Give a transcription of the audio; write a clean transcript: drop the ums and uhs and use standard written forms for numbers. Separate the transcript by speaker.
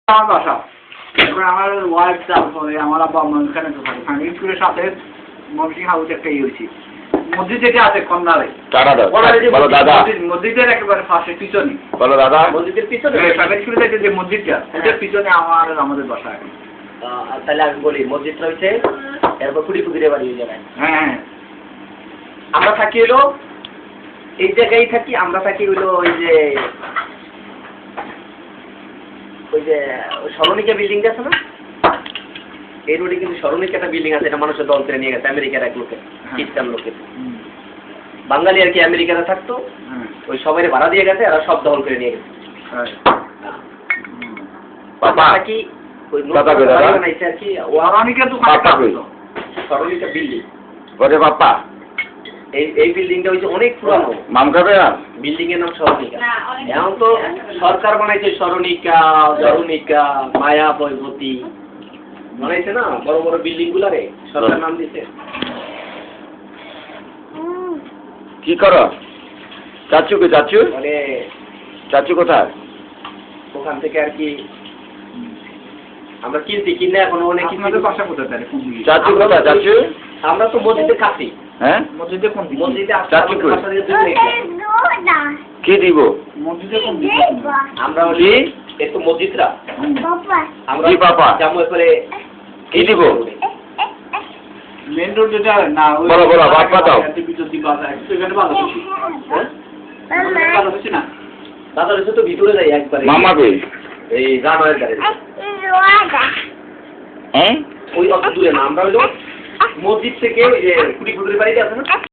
Speaker 1: আমার বাসা এবার আমার ওয়াইফ তারপরে আমার আব্বা আম্মা এখানে তো থাকে ফ্যামিলি স্কুলের সাথে মসজিদ হাউস একটা হয়েছি মসজিদ যেটা আছে কন্যারে মসজিদের একেবারে পাশে পিছনে
Speaker 2: বলো দাদা
Speaker 1: মসজিদের পিছনে ফ্যামিলি স্কুলের যে মসজিদটা ওটার পিছনে আমাদের বাসা এখন।
Speaker 3: তাহলে আমি বলি মসজিদটা হচ্ছে এরপর কুড়ি কুড়িরে বাড়ি হয়ে যাবে।
Speaker 1: হ্যাঁ
Speaker 3: আমরা থাকি হলো এই জায়গায় থাকি, আমরা থাকি হলো ওই যে সরণিকা বিল্ডিং আছে না, এই রোডে কিন্তু সরণিকা একটা বিল্ডিং আছে, এটা মানুষের দল করে নিয়ে গেছে আমেরিকার এক লোকে, খ্রিস্টান লোকে, বাঙালি আর কি আমেরিকাতে থাকতো, ওই সবাই ভাড়া দিয়ে গেছে, এরা সব দল করে নিয়ে গেছে। কি ওই বানাইছে আর কি সরণিকা বিল্ডিং
Speaker 2: বলে বাপ্পা
Speaker 3: এই বিল্ডিংটা হচ্ছে অনেক পুরানো,
Speaker 2: মাম খাবে না
Speaker 3: বিল্ডিং এর নাম সরণিকা। এখন তো সরকার বানাইছে সরণিকা, ধরণিকা, মায়া বৈভূতি বানাইছে না, বড় বড় বিল্ডিং গুলারে সরকার নাম দিছে।
Speaker 2: কি করো চাচু
Speaker 3: মানে
Speaker 2: চাচু কোথায়?
Speaker 3: ওখান থেকে আর কি আমরা কিনে এখন অনেক কিছু।
Speaker 1: বাসা কোথায় তাহলে
Speaker 2: চাচু কোথায় চাচু?
Speaker 3: আমরা তো মসজিদের কাছে।
Speaker 2: হ্যাঁ
Speaker 1: মসজিদে কোন
Speaker 3: মসজিদে
Speaker 2: চাচু কই? কি দিব
Speaker 1: মসজিদে কোন
Speaker 3: আমরা বলি একটু মসজিদরা আমরা
Speaker 2: কি বাবা
Speaker 3: জামু করে
Speaker 2: কি দিব?
Speaker 1: মেন রোড যেটা না
Speaker 2: বলো বাপ্পা দাও
Speaker 1: এখানে ভালো বেশি ভালো বেশি না
Speaker 3: দাদা এসে তো ভিতরে যাই একবারে।
Speaker 2: মামা কই?
Speaker 3: এই জানোয়ার গাড়ি
Speaker 2: হ্যাঁ
Speaker 3: ওই অত দূরে না, আমরা হলো মসজিদ থেকে ওই যে কুড়ি ফুটের বাড়িতে আছে না